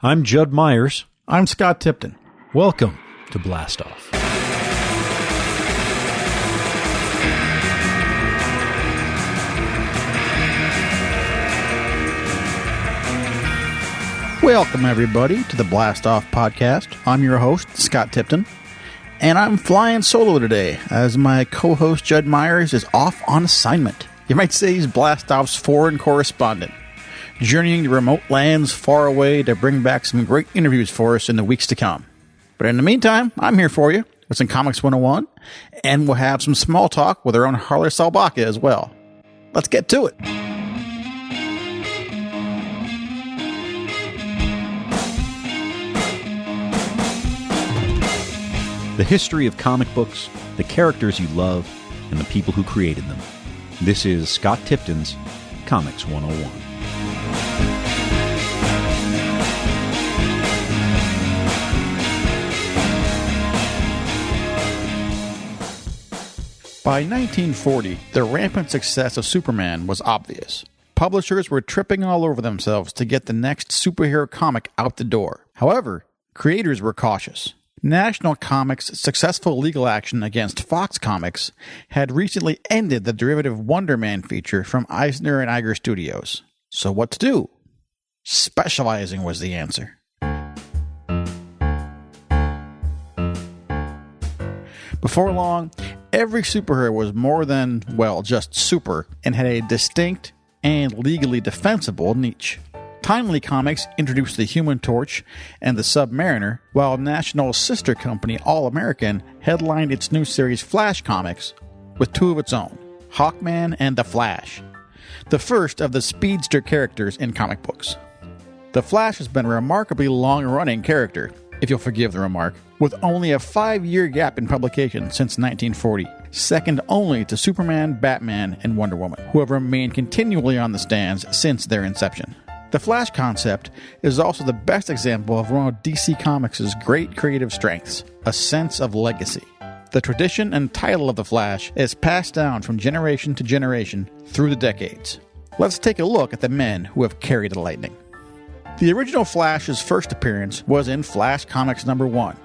I'm Judd Myers. I'm Scott Tipton. Welcome to Blastoff. Welcome, everybody, to the Blastoff podcast. I'm your host, Scott Tipton, and I'm flying solo today as my co-host, Judd Myers, is off on assignment. You might say he's Blastoff's foreign correspondent, journeying to remote lands far away to bring back some great interviews for us in the weeks to come. But in the meantime, I'm here for you with some Comics 101, and we'll have some small talk with our own Harley as well. Let's get to it. The history of comic books, the characters you love, and the people who created them. This is Scott Tipton's Comics 101. By 1940, the rampant success of Superman was obvious. Publishers were tripping all over themselves to get the next superhero comic out the door. However, creators were cautious. National Comics' successful legal action against Fox Comics had recently ended the derivative Wonder Man feature from Eisner and Iger Studios. So what to do? Specializing was the answer. Before long, every superhero was more than, well, just super, and had a distinct and legally defensible niche. Timely Comics introduced the Human Torch and the Submariner, while National's sister company All-American headlined its new series Flash Comics with two of its own, Hawkman and The Flash, the first of the speedster characters in comic books. The Flash has been a remarkably long-running character, if you'll forgive the remark, with only a 5-year gap in publication since 1940, second only to Superman, Batman, and Wonder Woman, who have remained continually on the stands since their inception. The Flash concept is also the best example of one of DC Comics' great creative strengths, a sense of legacy. The tradition and title of the Flash is passed down from generation to generation through the decades. Let's take a look at the men who have carried the lightning. The original Flash's first appearance was in Flash Comics number 1,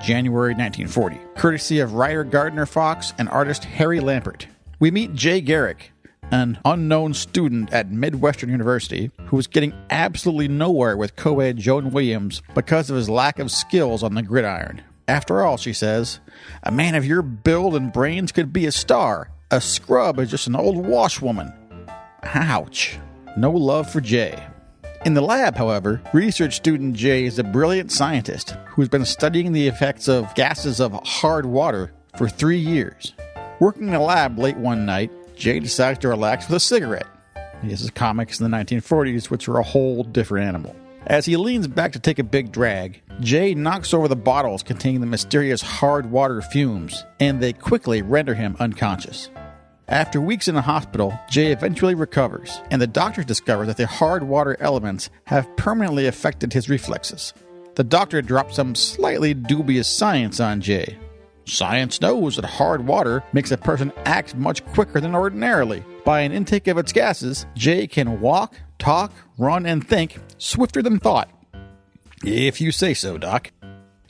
January 1940, courtesy of writer Gardner Fox and artist Harry Lampert. We meet Jay Garrick, an unknown student at Midwestern University who was getting absolutely nowhere with co-ed Joan Williams because of his lack of skills on the gridiron. After all, she says, a man of your build and brains could be a star. A scrub is just an old washwoman. Ouch. No love for Jay. In the lab, however, research student Jay is a brilliant scientist who's been studying the effects of gases of hard water for 3 years. Working in the lab late one night, Jay decides to relax with a cigarette. This is comics in the 1940s, which were a whole different animal. As he leans back to take a big drag, Jay knocks over the bottles containing the mysterious hard water fumes, and they quickly render him unconscious. After weeks in the hospital, Jay eventually recovers, and the doctors discover that the hard water elements have permanently affected his reflexes. The doctor drops some slightly dubious science on Jay. Science knows that hard water makes a person act much quicker than ordinarily. By an intake of its gases, Jay can walk, talk, run, and think swifter than thought. If you say so, Doc.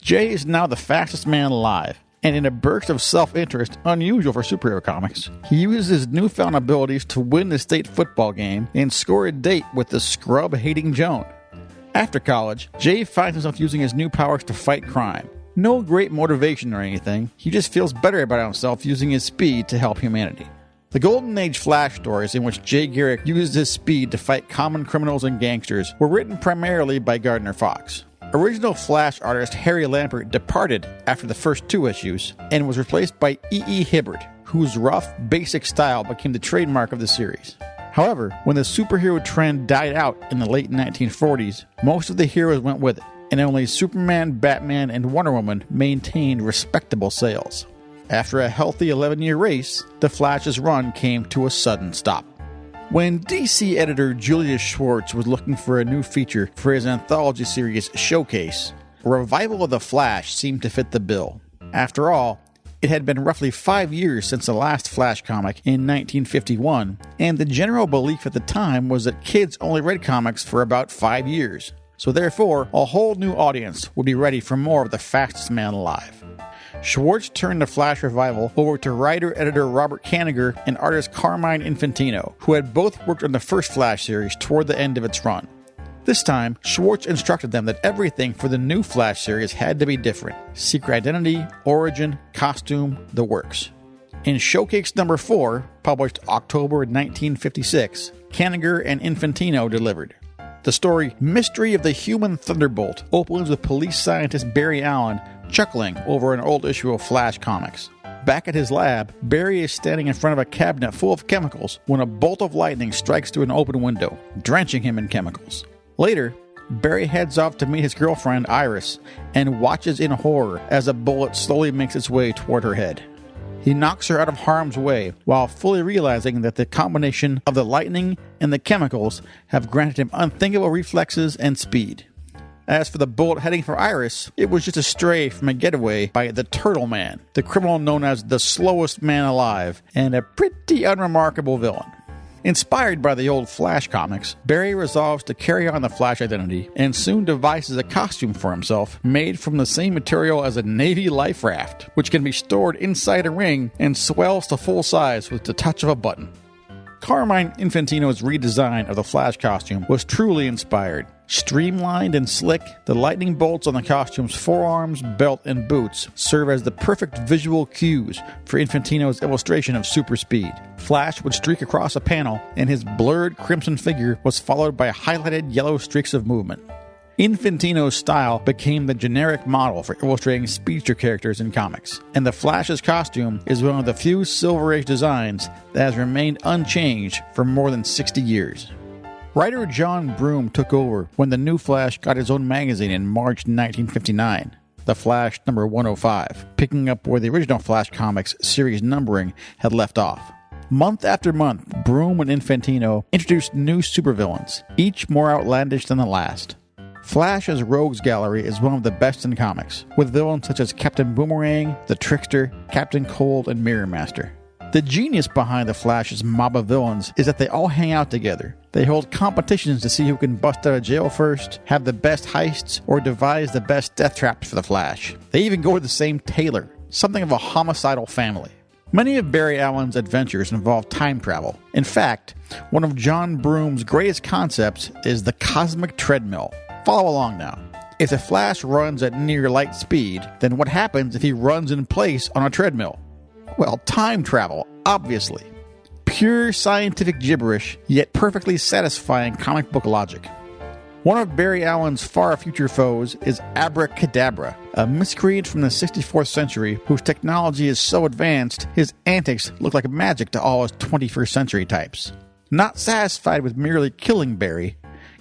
Jay is now the fastest man alive, and in a burst of self-interest unusual for superhero comics, he uses his newfound abilities to win the state football game and score a date with the scrub-hating Joan. After college, Jay finds himself using his new powers to fight crime. No great motivation or anything, he just feels better about himself using his speed to help humanity. The Golden Age Flash stories in which Jay Garrick uses his speed to fight common criminals and gangsters were written primarily by Gardner Fox. Original Flash artist Harry Lampert departed after the first 2 issues and was replaced by E. Hibbert, whose rough, basic style became the trademark of the series. However, when the superhero trend died out in the late 1940s, most of the heroes went with it, and only Superman, Batman, and Wonder Woman maintained respectable sales. After a healthy 11-year race, the Flash's run came to a sudden stop. When DC editor Julius Schwartz was looking for a new feature for his anthology series Showcase, a revival of The Flash seemed to fit the bill. After all, it had been roughly 5 years since the last Flash comic in 1951, and the general belief at the time was that kids only read comics for about 5 years. so therefore a whole new audience would be ready for more of the fastest man alive. Schwartz turned the Flash revival over to writer-editor Robert Kanigher and artist Carmine Infantino, who had both worked on the first Flash series toward the end of its run. This time, Schwartz instructed them that everything for the new Flash series had to be different. Secret identity, origin, costume, the works. In Showcase number 4, published October 1956, Kanigher and Infantino delivered. The story Mystery of the Human Thunderbolt opens with police scientist Barry Allen chuckling over an old issue of Flash comics. Back at his lab, Barry is standing in front of a cabinet full of chemicals when a bolt of lightning strikes through an open window, drenching him in chemicals. Later, Barry heads off to meet his girlfriend Iris and watches in horror as a bullet slowly makes its way toward her head. He knocks her out of harm's way while fully realizing that the combination of the lightning and the chemicals have granted him unthinkable reflexes and speed. As for the bullet heading for Iris, it was just a stray from a getaway by the Turtle Man, the criminal known as the slowest man alive, and a pretty unremarkable villain. Inspired by the old Flash comics, Barry resolves to carry on the Flash identity and soon devises a costume for himself made from the same material as a Navy life raft, which can be stored inside a ring and swells to full size with the touch of a button. Carmine Infantino's redesign of the Flash costume was truly inspired. Streamlined and slick, the lightning bolts on the costume's forearms, belt, and boots serve as the perfect visual cues for Infantino's illustration of super speed. Flash would streak across a panel, and his blurred crimson figure was followed by highlighted yellow streaks of movement. Infantino's style became the generic model for illustrating speedster characters in comics, and the Flash's costume is one of the few Silver Age designs that has remained unchanged for more than 60 years. Writer John Broome took over when the new Flash got his own magazine in March 1959, The Flash number 105, picking up where the original Flash comics series numbering had left off. Month after month, Broome and Infantino introduced new supervillains, each more outlandish than the last. Flash's Rogues Gallery is one of the best in comics, with villains such as Captain Boomerang, the Trickster, Captain Cold, and Mirror Master. The genius behind the Flash's mob of villains is that they all hang out together. They hold competitions to see who can bust out of jail first, have the best heists, or devise the best death traps for the Flash. They even go to the same tailor, something of a homicidal family. Many of Barry Allen's adventures involve time travel. In fact, one of John Broome's greatest concepts is the cosmic treadmill. Follow along now. If the Flash runs at near light speed, then what happens if he runs in place on a treadmill? Well, time travel, obviously. Pure scientific gibberish, yet perfectly satisfying comic book logic. One of Barry Allen's far future foes is Abracadabra, a miscreant from the 64th century whose technology is so advanced his antics look like magic to all his 21st century types. Not satisfied with merely killing Barry,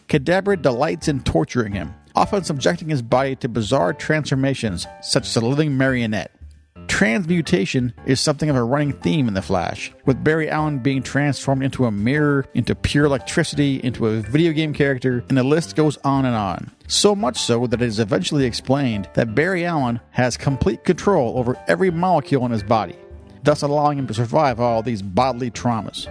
Kadabra delights in torturing him, often subjecting his body to bizarre transformations such as a living marionette. Transmutation is something of a running theme in The Flash, with Barry Allen being transformed into a mirror, into pure electricity, into a video game character, and the list goes on and on. So much so that it is eventually explained that Barry Allen has complete control over every molecule in his body, thus allowing him to survive all these bodily traumas.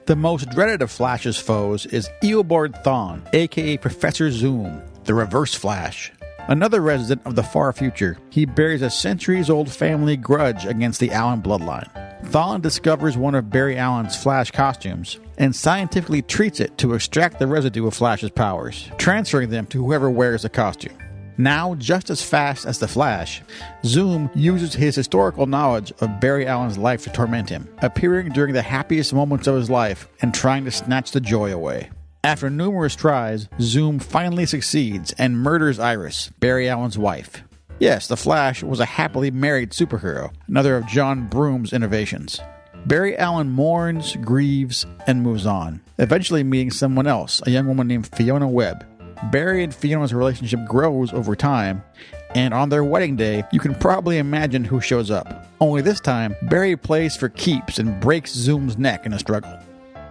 The most dreaded of Flash's foes is Eobard Thawne, aka Professor Zoom, the Reverse Flash. Another resident of the far future, he bears a centuries-old family grudge against the Allen bloodline. Thawne discovers one of Barry Allen's Flash costumes and scientifically treats it to extract the residue of Flash's powers, transferring them to whoever wears the costume. Now, just as fast as the Flash, Zoom uses his historical knowledge of Barry Allen's life to torment him, appearing during the happiest moments of his life and trying to snatch the joy away. After numerous tries, Zoom finally succeeds and murders Iris, Barry Allen's wife. Yes, the Flash was a happily married superhero, another of John Broome's innovations. Barry Allen mourns, grieves, and moves on, eventually meeting someone else, a young woman named Fiona Webb. Barry and Fiona's relationship grows over time, and on their wedding day, you can probably imagine who shows up. Only this time, Barry plays for keeps and breaks Zoom's neck in a struggle.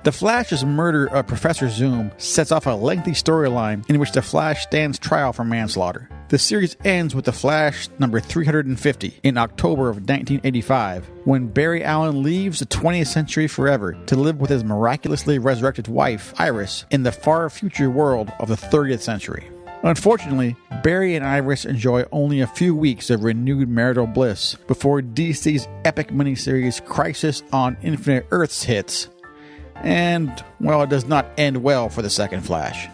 The Flash's murder of Professor Zoom sets off a lengthy storyline in which the Flash stands trial for manslaughter. The series ends with the Flash number 350 in October of 1985, when Barry Allen leaves the 20th century forever to live with his miraculously resurrected wife, Iris, in the far future world of the 30th century. Unfortunately, Barry and Iris enjoy only a few weeks of renewed marital bliss before DC's epic miniseries Crisis on Infinite Earths hits, and, well, it does not end well for the second Flash.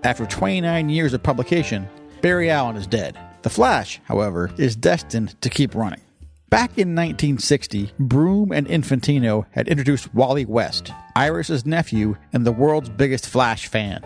After 29 years of publication, Barry Allen is dead. The Flash, however, is destined to keep running. Back in 1960, Broom and Infantino had introduced Wally West, Iris' nephew and the world's biggest Flash fan.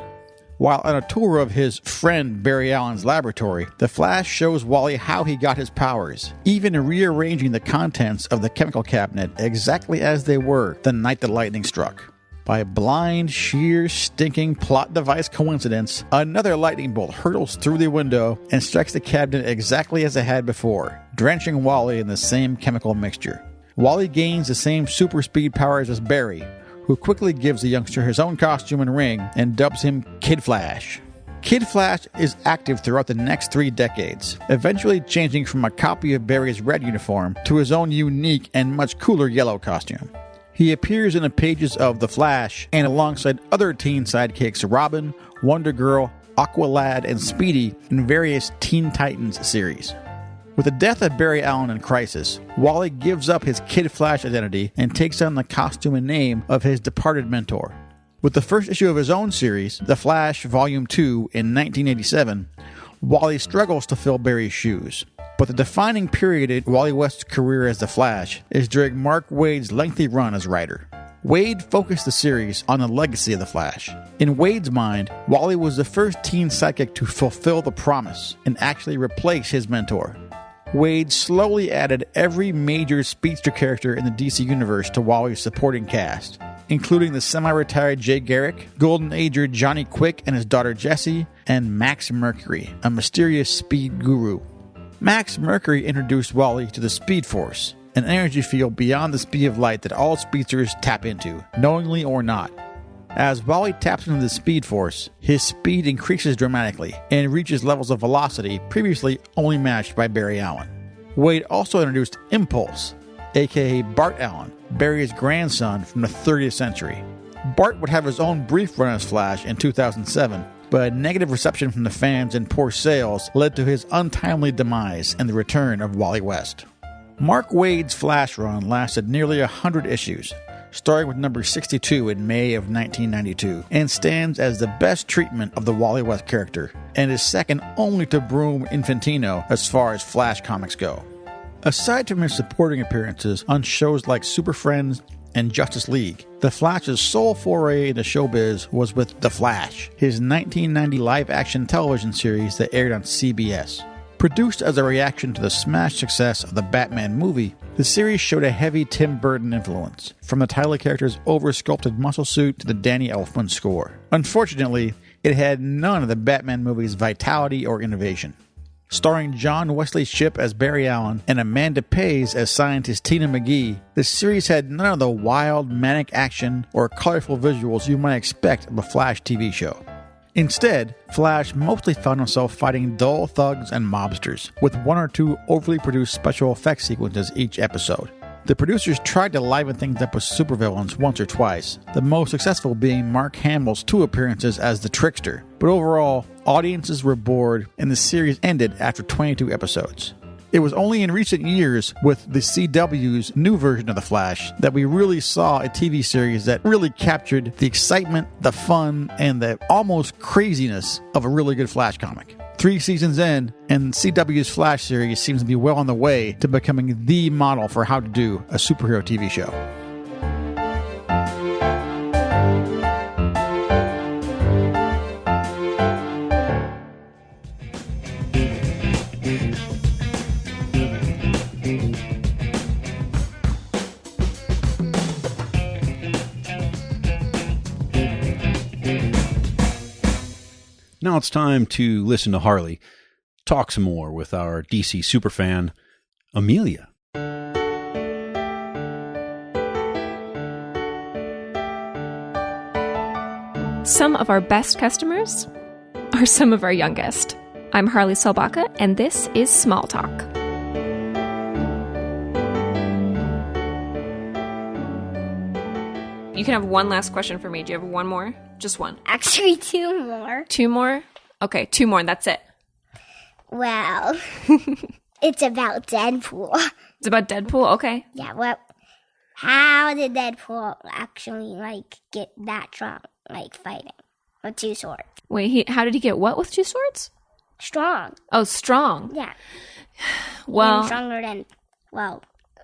While on a tour of his friend Barry Allen's laboratory, the Flash shows Wally how he got his powers, even rearranging the contents of the chemical cabinet exactly as they were the night the lightning struck. By a blind, sheer, stinking plot device coincidence, another lightning bolt hurtles through the window and strikes the cabinet exactly as it had before, drenching Wally in the same chemical mixture. Wally gains the same super speed powers as Barry, who quickly gives the youngster his own costume and ring and dubs him Kid Flash. Kid Flash is active throughout the next 3 decades, eventually changing from a copy of Barry's red uniform to his own unique and much cooler yellow costume. He appears in the pages of The Flash and alongside other teen sidekicks Robin, Wonder Girl, Aqualad, and Speedy in various Teen Titans series. With the death of Barry Allen in Crisis, Wally gives up his Kid Flash identity and takes on the costume and name of his departed mentor. With the first issue of his own series, The Flash Volume 2 in 1987, Wally struggles to fill Barry's shoes. But the defining period in Wally West's career as The Flash is during Mark Waid's lengthy run as writer. Waid focused the series on the legacy of The Flash. In Waid's mind, Wally was the first teen sidekick to fulfill the promise and actually replace his mentor. Waid slowly added every major speedster character in the DC universe to Wally's supporting cast, including the semi-retired Jay Garrick, Golden Ager Johnny Quick and his daughter Jessie, and Max Mercury, a mysterious speed guru. Max Mercury introduced Wally to the Speed Force, an energy field beyond the speed of light that all speedsters tap into, knowingly or not. As Wally taps into the Speed Force, his speed increases dramatically and reaches levels of velocity previously only matched by Barry Allen. Waid also introduced Impulse, aka Bart Allen, Barry's grandson from the 30th century. Bart would have his own brief run as Flash in 2007, but negative reception from the fans and poor sales led to his untimely demise and the return of Wally West. Mark Waid's Flash run lasted nearly 100 issues, starting with number 62 in May of 1992, and stands as the best treatment of the Wally West character, and is second only to Broom Infantino as far as Flash comics go. Aside from his supporting appearances on shows like Super Friends and Justice League, The Flash's sole foray into showbiz was with The Flash, his 1990 live-action television series that aired on CBS. Produced as a reaction to the smash success of the Batman movie, the series showed a heavy Tim Burton influence, from the title character's over-sculpted muscle suit to the Danny Elfman score. Unfortunately, it had none of the Batman movie's vitality or innovation. Starring John Wesley Shipp as Barry Allen and Amanda Pays as scientist Tina McGee, the series had none of the wild, manic action or colorful visuals you might expect of a Flash TV show. Instead, Flash mostly found himself fighting dull thugs and mobsters, with 1 or 2 overly produced special effects sequences each episode. The producers tried to liven things up with supervillains once or twice, the most successful being Mark Hamill's 2 appearances as the Trickster, but overall, audiences were bored and the series ended after 22 episodes. It was only in recent years, with the CW's new version of The Flash, that we really saw a TV series that really captured the excitement, the fun, and the almost craziness of a really good Flash comic. 3 seasons in, and CW's Flash series seems to be well on the way to becoming the model for how to do a superhero TV show. Now it's time to listen to Harley talk some more with our DC superfan, Amelia. Some of our best customers are some of our youngest. I'm Harley Solbaka, and this is Small Talk. You can have one last question for me. Do you have one more? Just one. Actually, 2 more. 2 more? Okay, 2 more, and that's it. Well, it's about Deadpool. It's about Deadpool? Okay. Yeah, well, how did Deadpool actually, get that strong, fighting with 2 swords? Wait, how did he get what with 2 swords? Strong. Oh, strong. Yeah. Well, Even stronger than,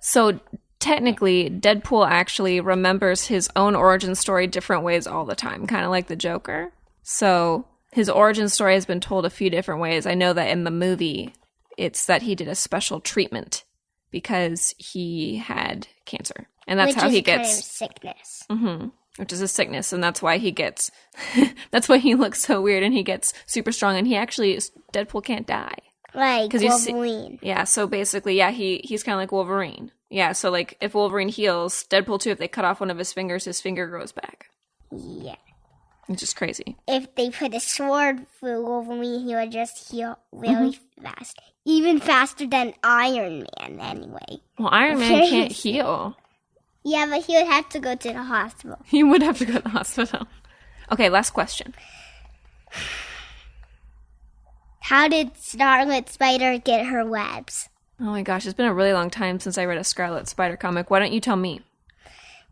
so technically, Deadpool actually remembers his own origin story different ways all the time, kind of like the Joker. So his origin story has been told a few different ways. I know that in the movie, it's that he did a special treatment because he had cancer. And that's how he gets... Which is kind of sickness. Mm-hmm. Which is a sickness, and that's why he gets... that's why he looks so weird, and he gets super strong, and he actually... Deadpool can't die. Like Wolverine. Yeah, so basically, yeah, he's kind of like Wolverine. Yeah, so if Wolverine heals, Deadpool too, if they cut off one of his finger grows back. Yeah. Which is crazy. If they put a sword through Wolverine, he would just heal really fast. Even faster than Iron Man, anyway. Well, Iron Man can't heal. Yeah, but he would have to go to the hospital. He would have to go to the hospital. Okay, last question. How did Scarlet Spider get her webs? Oh my gosh, it's been a really long time since I read a Scarlet Spider comic. Why don't you tell me?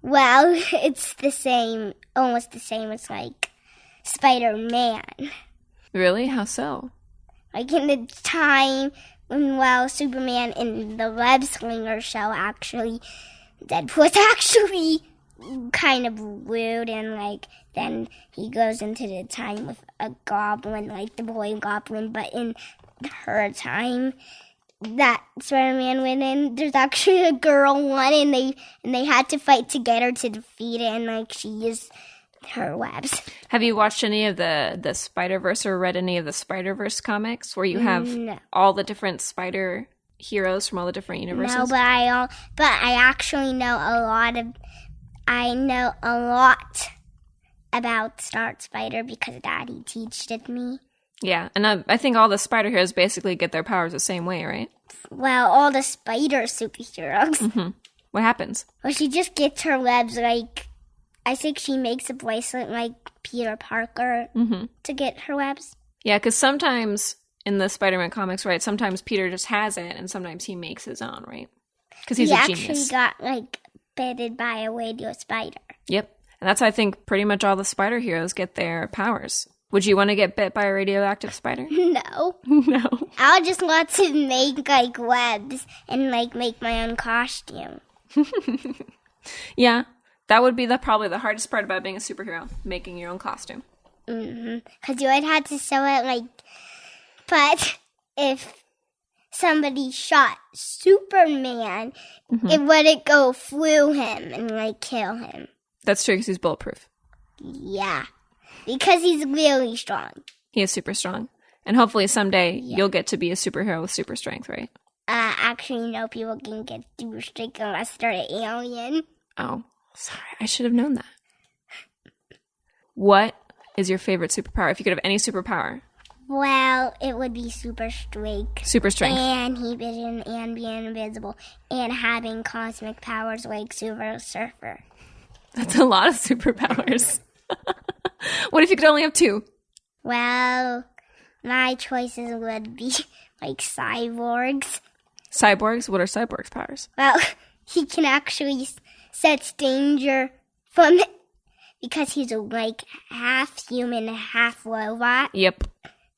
Well, it's the same, almost the same as, Spider-Man. Really? How so? In the time when, Superman in the Web Slinger show Deadpool's actually kind of rude, and, then he goes into the time with a goblin, the boy goblin, but in her time that Spider-Man went in, there's actually a girl one, and they had to fight together to defeat it, and, she used her webs. Have you watched any of the Spider-Verse or read any of the Spider-Verse comics where you have all the different spider heroes from all the different universes? No, but I actually know a lot about Scarlet Spider because Daddy taught it me. Yeah, and I think all the spider heroes basically get their powers the same way, right? Well, all the spider superheroes. Mm-hmm. What happens? Well, she just gets her webs I think she makes a bracelet like Peter Parker to get her webs. Yeah, because sometimes in the Spider-Man comics, right, sometimes Peter just has it, and sometimes he makes his own, right? Because he's a genius. He actually got, bitten by a radio spider. Yep. And that's how I think pretty much all the spider heroes get their powers. Would you want to get bit by a radioactive spider? No. No. I just want to make, webs and, make my own costume. Yeah. That would be probably the hardest part about being a superhero, making your own costume. Mm-hmm. Because you would have to sew it, But if somebody shot Superman, it wouldn't go through him and, kill him. That's true, because he's bulletproof. Yeah. Because he's really strong. He is super strong. And hopefully someday you'll get to be a superhero with super strength, right? Actually, no, people can get super strength unless they're an alien. Oh, sorry. I should have known that. What is your favorite superpower? If you could have any superpower. Well, it would be super strength. Super strength. And heat vision and being invisible. And having cosmic powers like Super Surfer. That's a lot of superpowers. What if you could only have 2? Well, my choices would be cyborgs. Cyborgs? What are cyborgs' powers? Well, he can actually sense danger from because he's half human, half robot. Yep.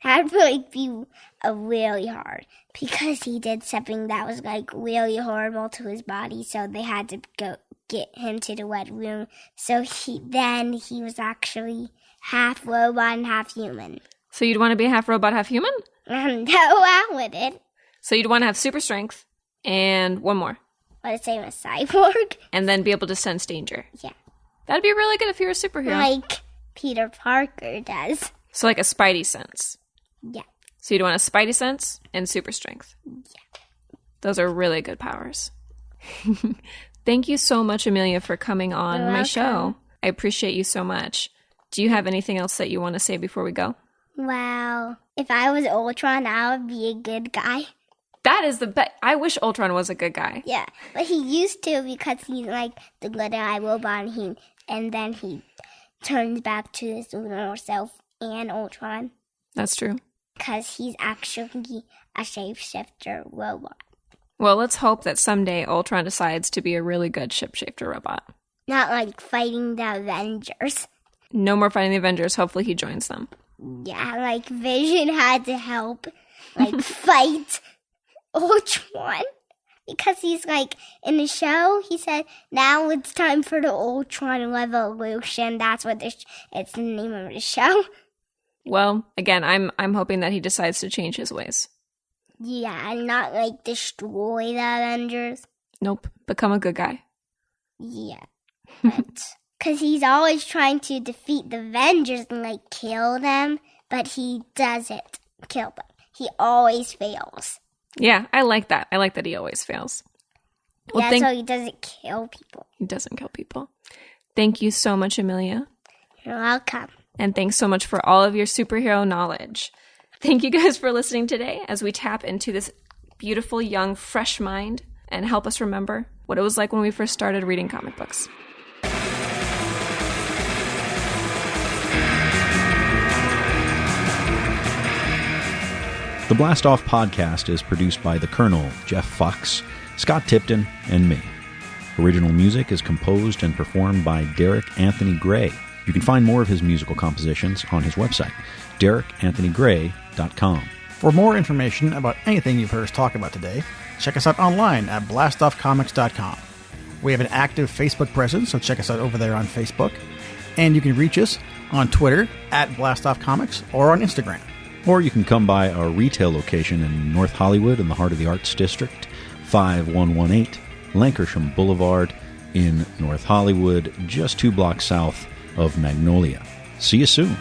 That would be really hard because he did something that was really horrible to his body, so they had to go get him to the wet room. So he was actually half robot and half human. So you'd want to be half robot, half human? No, I wouldn't. So you'd want to have super strength and one more. Let's say I'm a cyborg. And then be able to sense danger. Yeah. That'd be really good if you were a superhero. Like Peter Parker does. So like a spidey sense. Yeah. So you'd want a spidey sense and super strength. Yeah. Those are really good powers. Thank you so much, Amelia, for coming on my show. I appreciate you so much. Do you have anything else that you want to say before we go? Well, if I was Ultron, I would be a good guy. That is the best. I wish Ultron was a good guy. Yeah, but he used to because he's the good guy robot, and then he turns back to his normal self and Ultron. That's true. Because he's actually a shapeshifter robot. Well, let's hope that someday Ultron decides to be a really good shapeshifter robot. Not like fighting the Avengers. No more fighting the Avengers. Hopefully he joins them. Yeah, like Vision had to help, like, fight Ultron. Because he's like, in the show, he said, now it's time for the Ultron Revolution. That's what it's the name of the show. Well, again, I'm hoping that he decides to change his ways. Yeah, and not, like, destroy the Avengers. Nope. Become a good guy. Yeah. Because he's always trying to defeat the Avengers and, like, kill them. But he doesn't kill them. He always fails. Yeah, I like that. I like that he always fails. Well, yeah, so he doesn't kill people. He doesn't kill people. Thank you so much, Amelia. You're welcome. And thanks so much for all of your superhero knowledge. Thank you guys for listening today as we tap into this beautiful, young, fresh mind and help us remember what it was like when we first started reading comic books. The Blastoff podcast is produced by the Colonel, Jeff Fox, Scott Tipton, and me. Original music is composed and performed by Derek Anthony Gray. You can find more of his musical compositions on his website, DerekAnthonyGray.com. For more information about anything you've heard us talk about today, check us out online at BlastoffComics.com. We have an active Facebook presence, so check us out over there on Facebook. And you can reach us on Twitter at BlastoffComics or on Instagram. Or you can come by our retail location in North Hollywood in the heart of the Arts District, 5118 Lankershim Boulevard in North Hollywood, just 2 blocks south of Magnolia. See you soon.